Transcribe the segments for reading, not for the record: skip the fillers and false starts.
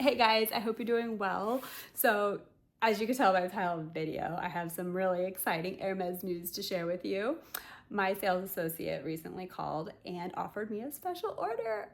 Hey guys, I hope you're doing well. So, as you can tell by the title of the video, I have some really exciting Hermes news to share with you. My sales associate recently called and offered me a special order.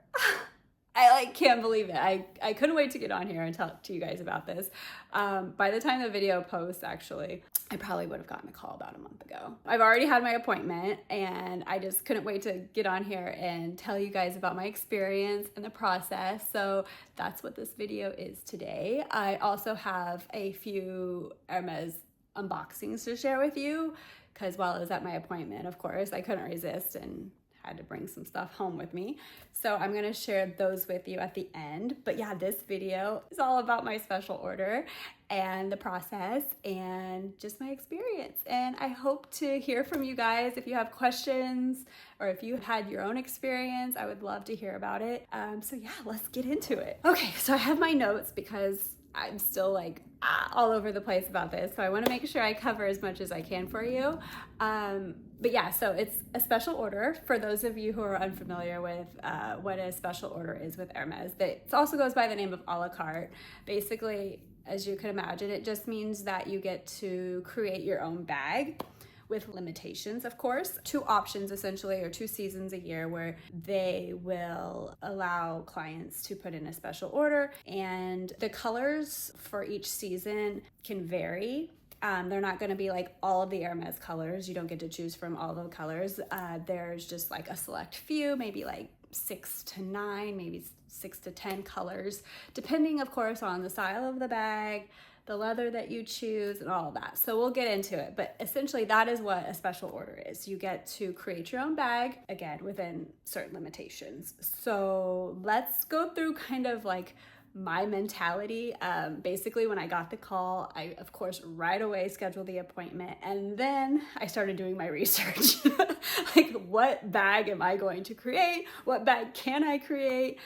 I can't believe it. I couldn't wait to get on here and talk to you guys about this. By the time the video posts, actually, I probably would have gotten the call about a month ago. I've already had my appointment and I just couldn't wait to get on here and tell you guys about my experience and the process. So that's what this video is today. I also have a few Hermes unboxings to share with you because while I was at my appointment, of course, I couldn't resist and had to bring some stuff home with me. So I'm gonna share those with you at the end. But yeah, this video is all about my special order and the process and just my experience. And I hope to hear from you guys. If you have questions or if you had your own experience, I would love to hear about it. So yeah, let's get into it. Okay, so I have my notes because I'm still like all over the place about this. So I wanna make sure I cover as much as I can for you. But yeah, so it's a special order for those of you who are unfamiliar with what a special order is with Hermes. It also goes by the name of a la carte. Basically, as you can imagine, it just means that you get to create your own bag with limitations, of course. Two options essentially, or 2 seasons a year where they will allow clients to put in a special order, and the colors for each season can vary. They're not going to be like all of the Hermes colors. You don't get to choose from all the colors. There's just like a select few, maybe like 6 to 9, maybe 6 to 10 colors, depending of course on the style of the bag, the leather that you choose, and all of that. So we'll get into it, but essentially that is what a special order is. You get to create your own bag, again, within certain limitations. So let's go through kind of like my mentality. Basically, when I got the call, I, of course, right away scheduled the appointment, and then I started doing my research. Like, what bag am I going to create? What bag can I create?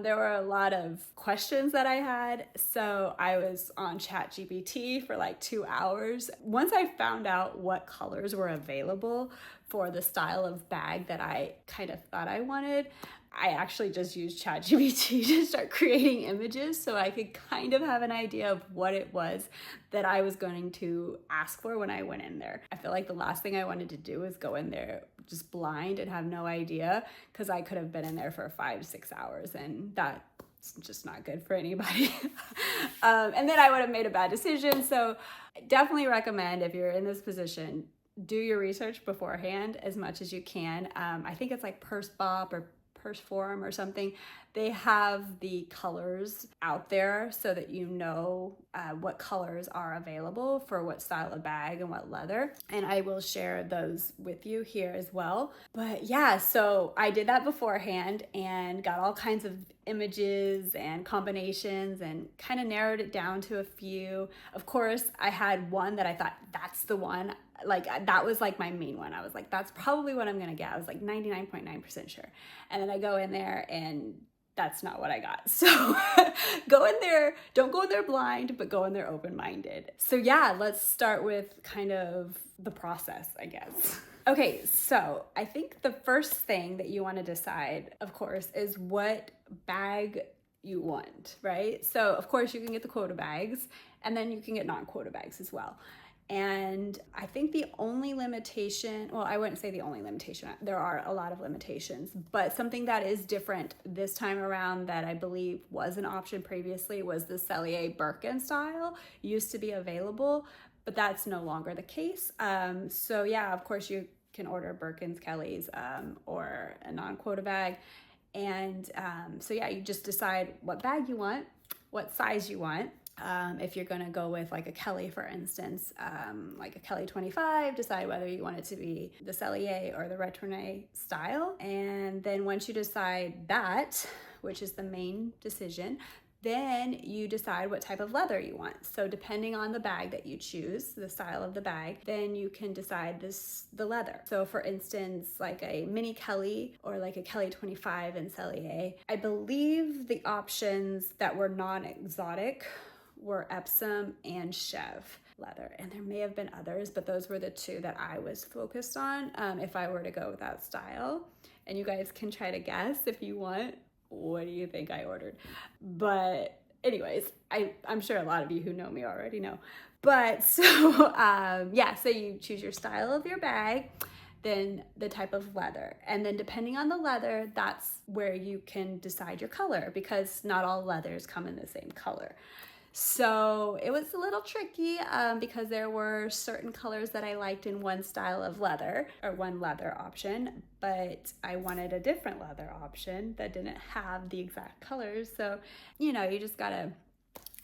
There were a lot of questions that I had, so I was on ChatGPT for like 2 hours. Once I found out what colors were available for the style of bag that I kind of thought I wanted, I actually just used ChatGPT to start creating images so I could kind of have an idea of what it was that I was going to ask for when I went in there. I feel like the last thing I wanted to do was go in there just blind and have no idea, because I could have been in there for 5 to 6 hours, and that's just not good for anybody. And then I would have made a bad decision. So I definitely recommend, if you're in this position, do your research beforehand as much as you can. I think it's like Purse Bop or Purse Forum or something. They have the colors out there so that you know what colors are available for what style of bag and what leather. And I will share those with you here as well. But yeah, so I did that beforehand and got all kinds of images and combinations and kind of narrowed it down to a few. Of course, I had one that I thought, that's the one. Like, that was like my main one. I was like, that's probably what I'm gonna get. I was like 99.9% sure. And then I go in there and that's not what I got. So go in there, don't go in there blind, but go in there open-minded. So yeah, let's start with kind of the process, I guess. Okay, so I think the first thing that you want to decide, of course, is what bag you want, right? So of course you can get the Quota bags, and then you can get non-Quota bags as well. And I think the only limitation, well, I wouldn't say the only limitation, there are a lot of limitations, but something that is different this time around that I believe was an option previously was the Cellier Birkin style. Used to be available, but that's no longer the case. So yeah, of course you can order Birkins, Kellys, or a non-Quota bag. And so yeah, you just decide what bag you want, what size you want. If you're gonna go with like a Kelly, for instance, like a Kelly 25, decide whether you want it to be the Cellier or the Retourné style. And then once you decide that, which is the main decision, then you decide what type of leather you want. So depending on the bag that you choose, the style of the bag, then you can decide the leather. So for instance, like a mini Kelly or like a Kelly 25 in Cellier, I believe the options that were non-exotic were Epsom and Chev leather, and there may have been others, but those were the 2 that I was focused on if I were to go with that style. And you guys can try to guess if you want. What do you think I ordered? But anyways, I'm sure a lot of you who know me already know. But so, yeah, so you choose your style of your bag, then the type of leather. And then depending on the leather, that's where you can decide your color, because not all leathers come in the same color. So it was a little tricky because there were certain colors that I liked in one style of leather, or one leather option, but I wanted a different leather option that didn't have the exact colors. So, you know, you just gotta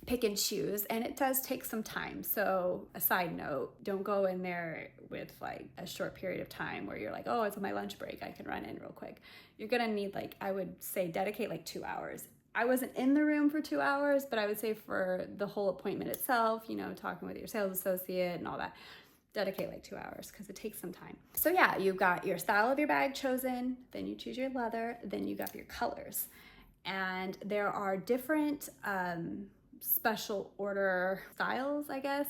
pick and choose, and it does take some time. So a side note, don't go in there with like a short period of time where you're like, oh, it's my lunch break, I can run in real quick. You're gonna need, like, I would say dedicate like 2 hours. I wasn't in the room for 2 hours, but I would say for the whole appointment itself, you know, talking with your sales associate and all that, dedicate like 2 hours because it takes some time. So yeah, you've got your style of your bag chosen, then you choose your leather, then you got your colors. And there are different special order styles, I guess.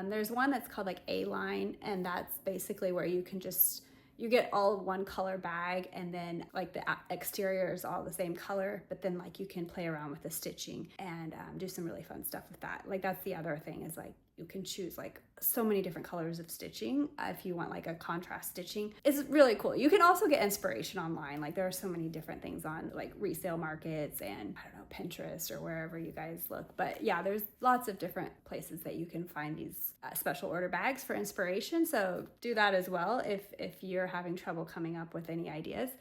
There's one that's called like A-line, and that's basically where you can just, you get all one color bag, and then like the exterior is all the same color, but then like you can play around with the stitching and do some really fun stuff with that. Like that's the other thing, is like you can choose like so many different colors of stitching if you want like a contrast stitching. It's really cool. You can also get inspiration online. Like there are so many different things on like resale markets and, I don't know, Pinterest or wherever you guys look. But yeah, there's lots of different places that you can find these special order bags for inspiration. So do that as well if you're having trouble coming up with any ideas.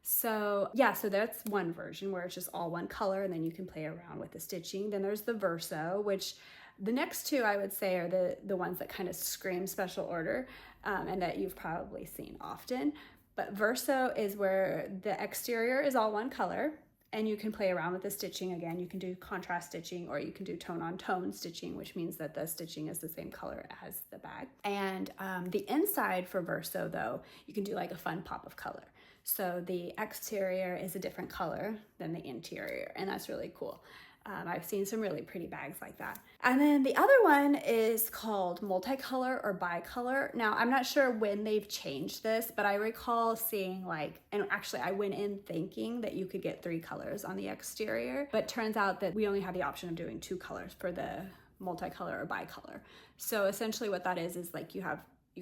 So yeah, so that's one version where it's just all one color, and then you can play around with the stitching. Then there's the Verso, which the next two I would say are the ones that kind of scream special order and that you've probably seen often. But Verso is where the exterior is all one color, and you can play around with the stitching. Again, you can do contrast stitching, or you can do tone on tone stitching, which means that the stitching is the same color as the bag. And the inside for Verso, though, you can do like a fun pop of color. So the exterior is a different color than the interior, and that's really cool. I've seen some really pretty bags like that. And then the other one is called multicolor or bicolor. Now, I'm not sure when they've changed this, but I recall seeing like, and actually I went in thinking that you could get 3 colors on the exterior, but turns out that we only have the option of doing 2 colors for the multicolor or bicolor. So essentially what that is like you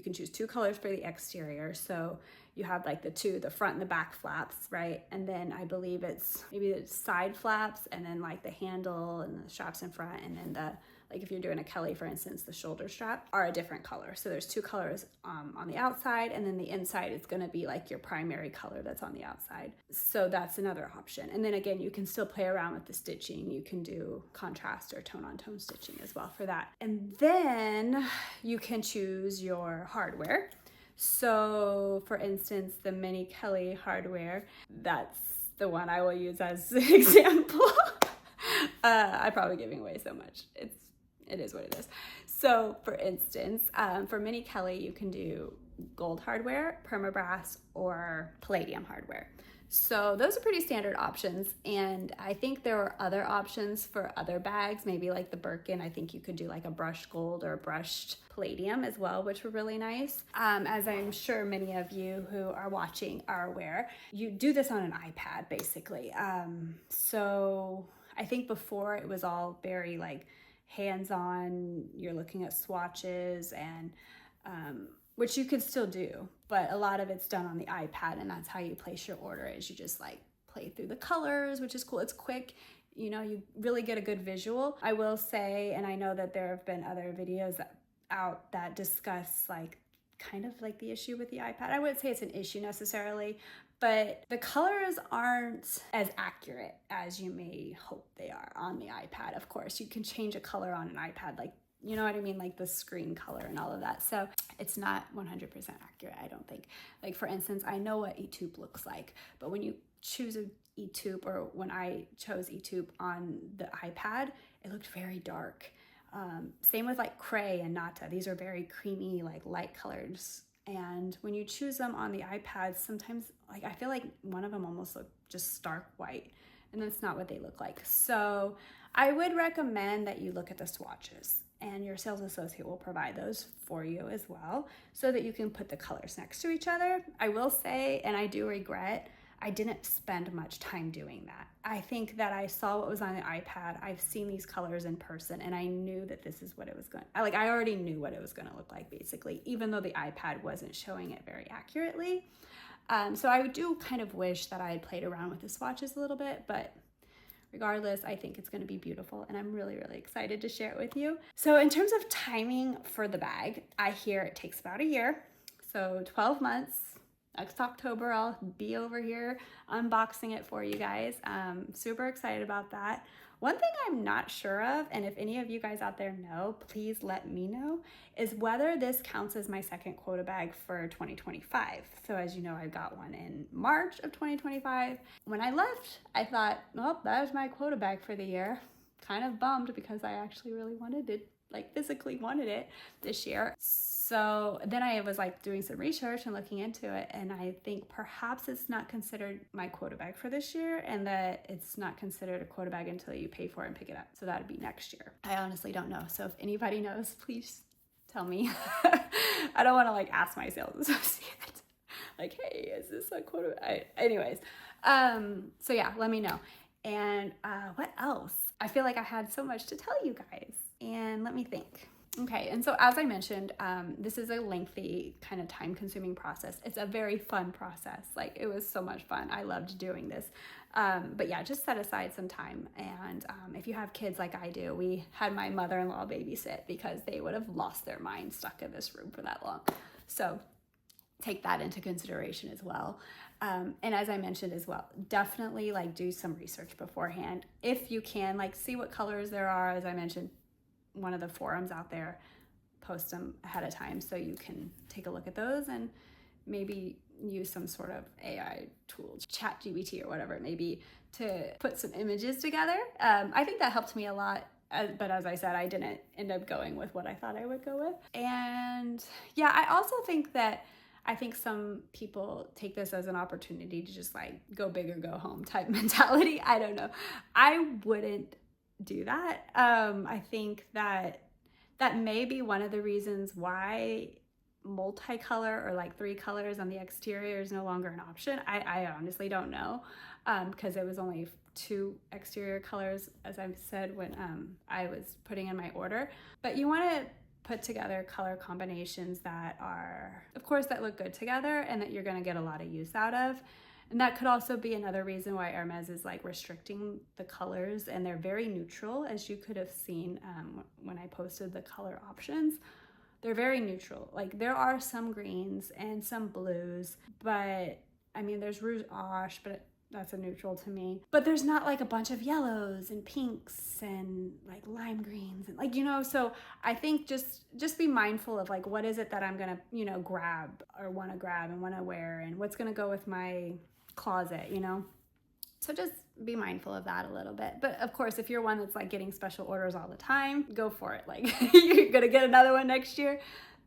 can choose 2 colors for the exterior. So you have like the front and the back flaps, right? And then I believe it's maybe the side flaps, and then like the handle and the straps in front, and then like if you're doing a Kelly, for instance, the shoulder strap are a different color. So there's 2 colors on the outside, and then the inside is gonna be like your primary color that's on the outside. So that's another option. And then again, you can still play around with the stitching. You can do contrast or tone on tone stitching as well for that. And then you can choose your hardware. So for instance, the Mini Kelly hardware, that's the one I will use as an example. I'm probably giving away so much. It is what it is. So for instance, for Mini Kelly, you can do gold hardware, permabrass, or palladium hardware. So those are pretty standard options, and I think there are other options for other bags, maybe like the Birkin. I think you could do like a brushed gold or a brushed palladium as well, which were really nice. As I'm sure many of you who are watching are aware, you do this on an iPad basically. So I think before it was all very like hands-on, you're looking at swatches and which you could still do, but a lot of it's done on the iPad, and that's how you place your order, is you just like play through the colors, which is cool. It's quick, you know, you really get a good visual. I will say, and I know that there have been other videos out that discuss like kind of like the issue with the iPad. I wouldn't say it's an issue necessarily, but the colors aren't as accurate as you may hope they are on the iPad. Of course, you can change a color on an iPad, like, you know what I mean? Like the screen color and all of that. So it's not 100% accurate, I don't think. Like for instance, I know what eTube looks like, but when you choose a eTube, or when I chose eTube on the iPad, it looked very dark. Same with like Cray and Nata. These are very creamy, like light colors. And when you choose them on the iPad, sometimes like I feel like one of them almost looked just stark white, and that's not what they look like. So I would recommend that you look at the swatches, and your sales associate will provide those for you as well, so that you can put the colors next to each other. I will say, and I do regret, I didn't spend much time doing that. I think that I saw what was on the iPad. I've seen these colors in person, and I knew that this is what it was going to, I already knew what it was going to look like, basically, even though the iPad wasn't showing it very accurately. So I do kind of wish that I had played around with the swatches a little bit, but regardless, I think it's going to be beautiful, and I'm really, really excited to share it with you. So in terms of timing for the bag, I hear it takes about a year. So 12 months. Next October, I'll be over here unboxing it for you guys. Super excited about that. One thing I'm not sure of, and if any of you guys out there know, please let me know, is whether this counts as my second Quota bag for 2025. So as you know, I got one in March of 2025. When I left, I thought, well, that was my Quota bag for the year. Kind of bummed because I actually really wanted it, like physically wanted it this year. So then I was like doing some research and looking into it, and I think perhaps it's not considered my Quota bag for this year, and that it's not considered a Quota bag until you pay for it and pick it up. So that'd be next year. I honestly don't know. So if anybody knows, please tell me. I don't want to like ask my sales associate, like, hey, is this a Quota bag? Anyways, so yeah, let me know. And what else? I feel like I had so much to tell you guys, and let me think. Okay, and so as I mentioned, this is a lengthy, kind of time-consuming process. It's a very fun process. Like, it was so much fun. I loved doing this. But yeah, just set aside some time. And if you have kids like I do, we had my mother-in-law babysit because they would have lost their mind stuck in this room for that long. So take that into consideration as well. And as I mentioned as well, definitely like do some research beforehand. If you can, like, see what colors there are. As I mentioned, one of the forums out there, post them ahead of time so you can take a look at those and maybe use some sort of AI tool, ChatGPT or whatever it may be, to put some images together. I think that helped me a lot. But as I said, I didn't end up going with what I thought I would go with. And yeah, I also think that some people take this as an opportunity to just like go big or go home type mentality. I don't know. I wouldn't do that. I think that may be one of the reasons why multicolor or like 3 colors on the exterior is no longer an option. I honestly don't know, because it was only 2 exterior colors, as I've said, when I was putting in my order. But you want to put together color combinations that are, of course, that look good together and that you're going to get a lot of use out of. And that could also be another reason why Hermes is like restricting the colors, and they're very neutral, as you could have seen when I posted the color options. They're very neutral. Like, there are some greens and some blues, but I mean, there's rouge Ache, but that's a neutral to me. But there's not like a bunch of yellows and pinks and like lime greens and like, you know, so I think just be mindful of like, what is it that I'm gonna, you know, grab or want to grab and want to wear, and what's gonna go with my closet, you know. So just be mindful of that a little bit. But of course, if you're one that's like getting special orders all the time, go for it. Like, you're gonna get another one next year,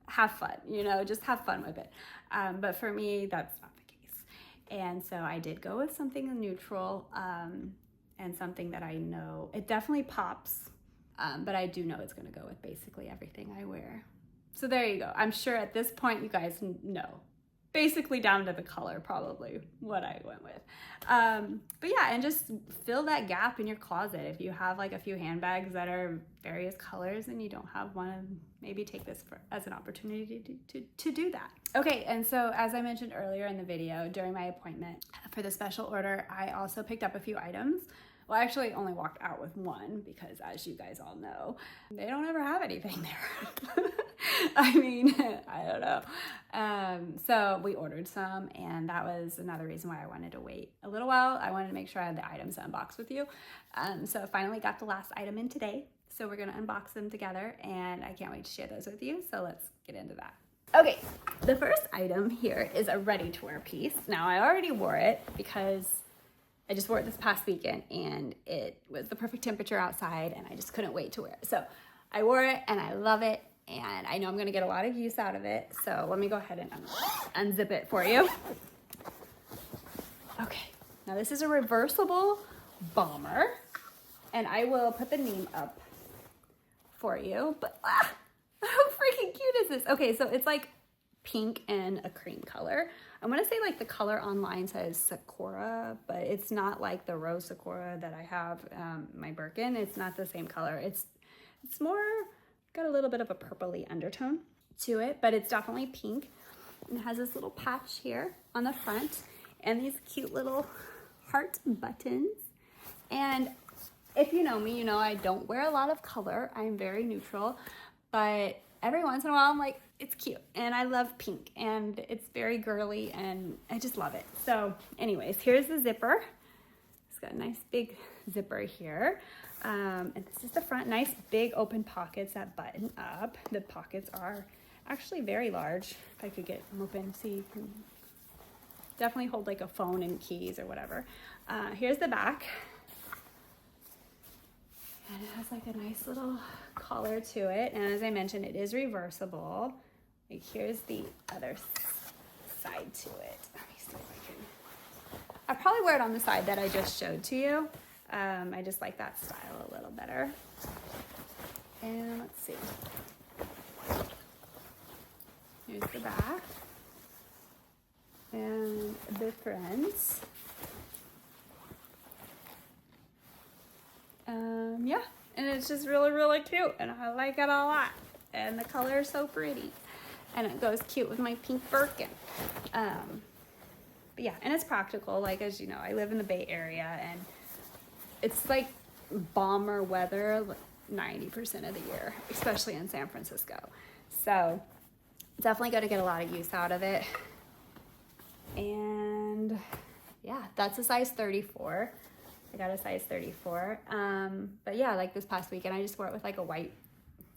have fun, you know, just have fun with it. But for me, that's not the case. And so I did go with something neutral, and something that I know it definitely pops, but I do know it's gonna go with basically everything I wear. So there you go. I'm sure at this point you guys know, basically down to the color, probably what I went with. But yeah, and just fill that gap in your closet. If you have like a few handbags that are various colors and you don't have one, maybe take this as an opportunity to do that. Okay, and so as I mentioned earlier in the video, during my appointment for the special order, I also picked up a few items. Well, I actually only walked out with one because, as you guys all know, they don't ever have anything there. I mean, I don't know. So we ordered some, and that was another reason why I wanted to wait a little while. I wanted to make sure I had the items to unbox with you. So I finally got the last item in today. So we're gonna unbox them together, and I can't wait to share those with you. So let's get into that. Okay, the first item here is a ready-to-wear piece. Now, I already wore it because I just wore it this past weekend, and it was the perfect temperature outside, and I just couldn't wait to wear it. So I wore it, and I love it, and I know I'm gonna get a lot of use out of it. So let me go ahead and unzip it for you. Okay, now this is a reversible bomber, and I will put the name up for you, but how freaking cute is this? Okay, so it's like pink and a cream color. I'm gonna say like the color online says Sakura, but it's not like the rose Sakura that I have my Birkin. It's not the same color. It's more, got a little bit of a purpley undertone to it, but it's definitely pink. And it has this little patch here on the front and these cute little heart buttons. And if you know me, you know I don't wear a lot of color. I'm very neutral, but every once in a while I'm like, it's cute. And I love pink and it's very girly and I just love it. So anyways, here's the zipper. It's got a nice big zipper here. And this is the front, nice big open pockets that button up. The pockets are actually very large. If I could get them open, see, you can definitely hold like a phone and keys or whatever. Here's the back. And it has like a nice little collar to it. And as I mentioned, it is reversible. Like here's the other side to it. Let me see if I can. I'll probably wear it on the side that I just showed to you. I just like that style a little better. And let's see. Here's the back. And the front. Yeah, and it's just really, really cute. And I like it a lot. And the color is so pretty. And it goes cute with my pink Birkin. But yeah, and it's practical. Like, as you know, I live in the Bay Area and it's like bomber weather like 90% of the year, especially in San Francisco. So definitely going to get a lot of use out of it. And yeah, that's a size 34. I got a size 34. But yeah, like this past weekend, I just wore it with like a white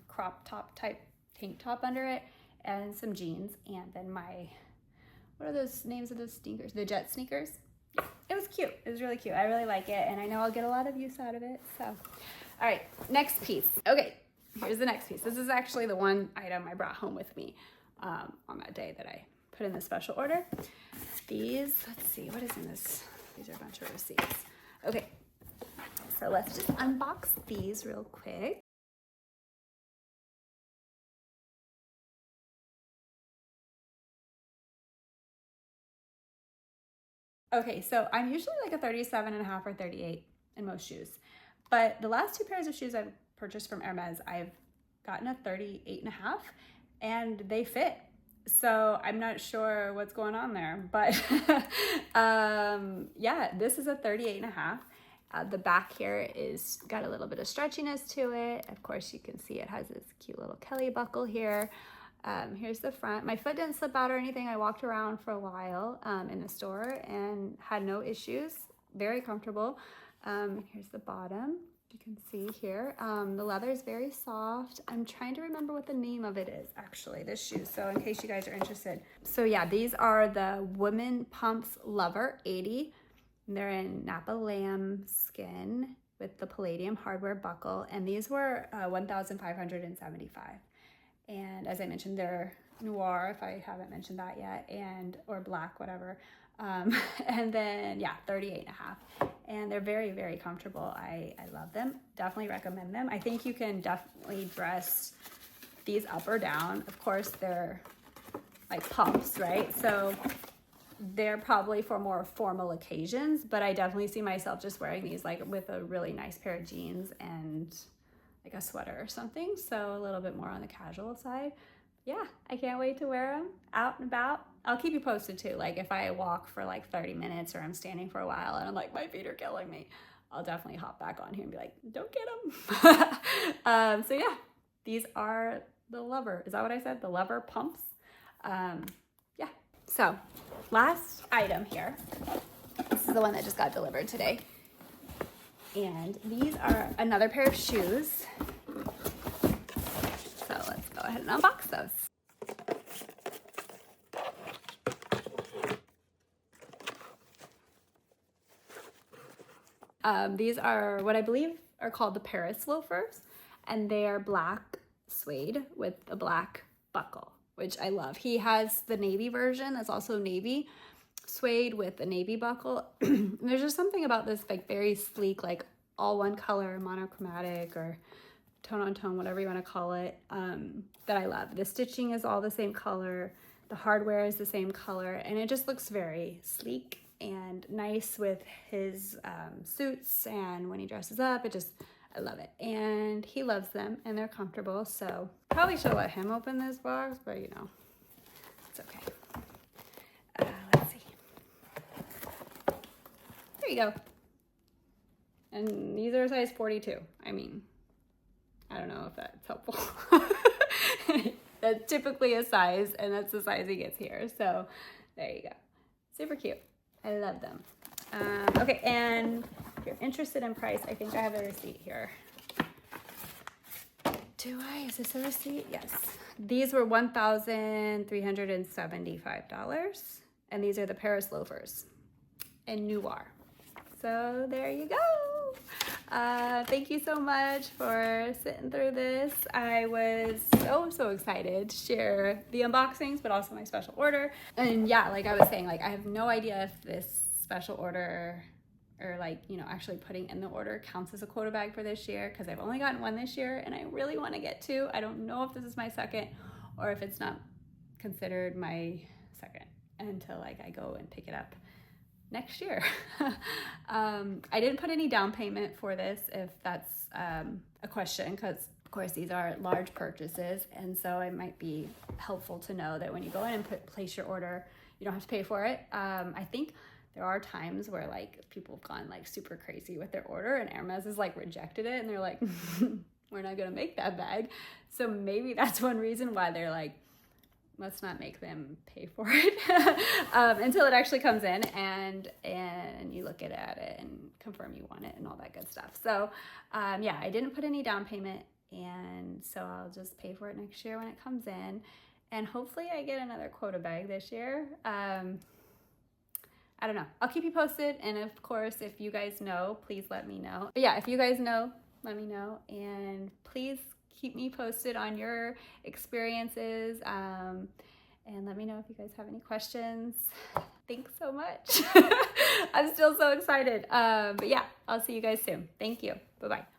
crop top type tank top under it and some jeans. And then what are those names of those sneakers? The Jet sneakers. Yeah, it was cute. It was really cute. I really like it. And I know I'll get a lot of use out of it. So, all right, next piece. Okay, here's the next piece. This is actually the one item I brought home with me on that day that I put in the special order. These, let's see, what is in this? These are a bunch of receipts. Okay, so let's just unbox these real quick. Okay, so I'm usually like a 37.5 or 38 in most shoes. But the last two pairs of shoes I've purchased from Hermes, I've gotten a 38.5 and they fit. So I'm not sure what's going on there, but yeah, this is a 38.5. The back here is got a little bit of stretchiness to it. Of course, you can see it has this cute little Kelly buckle here. Here's the front. My foot didn't slip out or anything. I walked around for a while in the store and had no issues. Very comfortable. Here's the bottom. You can see here. The leather is very soft. I'm trying to remember what the name of it is, actually, this shoe. So in case you guys are interested. So yeah, these are the Women Pumps Lover 80. They're in Napa lamb skin with the palladium hardware buckle. And these were $1,575. And as I mentioned, they're noir, if I haven't mentioned that yet, or black, whatever. And then, yeah, 38.5. And they're very, very comfortable. I love them. Definitely recommend them. I think you can definitely dress these up or down. Of course, they're like pumps, right? So they're probably for more formal occasions, but I definitely see myself just wearing these like with a really nice pair of jeans and like a sweater or something. So a little bit more on the casual side. Yeah, I can't wait to wear them out and about. I'll keep you posted too. Like if I walk for like 30 minutes or I'm standing for a while and I'm like, my feet are killing me, I'll definitely hop back on here and be like, don't get them. So yeah, these are the Lover. Is that what I said? The Lover pumps. Yeah. So last item here. This is the one that just got delivered today. And these are another pair of shoes. So let's go ahead and unbox those. These are what I believe are called the Paris Loafers, and they are black suede with a black buckle, which I love. He has the navy version that's also navy suede with a navy buckle. There's just something about this like very sleek, like all one color, monochromatic or tone on tone, whatever you want to call it, that I love. The stitching is all the same color. The hardware is the same color, and it just looks very sleek and nice with his suits, and when he dresses up, I love it. And he loves them, and they're comfortable, so probably should let him open this box, but you know, it's okay. Let's see. There you go. And these are size 42. I mean, I don't know if that's helpful. That's typically a size, and that's the size he gets here. So there you go. Super cute. I love them. Okay, and if you're interested in price, I think I have a receipt here. Do I? Is this a receipt? Yes. These were $1,375, and these are the Paris Loafers in Noir. So there you go. Thank you so much for sitting through this. I was so excited to share the unboxings, but also my special order. And yeah, like I was saying, like I have no idea if this special order or like, you know, actually putting in the order counts as a quota bag for this year, because I've only gotten one this year and I really want to get two. I don't know if this is my second or if it's not considered my second until like I go and pick it up next year. I didn't put any down payment for this, if that's a question, because of course these are large purchases, and so it might be helpful to know that when you go in and place your order, you don't have to pay for it. I think there are times where like people have gone like super crazy with their order and Hermes has like rejected it, and they're like, we're not gonna make that bag. So maybe that's one reason why they're like, let's not make them pay for it until it actually comes in and you look at it and confirm you want it and all that good stuff. So yeah, I didn't put any down payment, and so I'll just pay for it next year when it comes in, and hopefully I get another quota bag this year. I don't know. I'll keep you posted, and of course, if you guys know, please let me know. But yeah, if you guys know, let me know, and please keep me posted on your experiences, and let me know if you guys have any questions. Thanks so much. I'm still so excited. But yeah, I'll see you guys soon. Thank you. Bye-bye.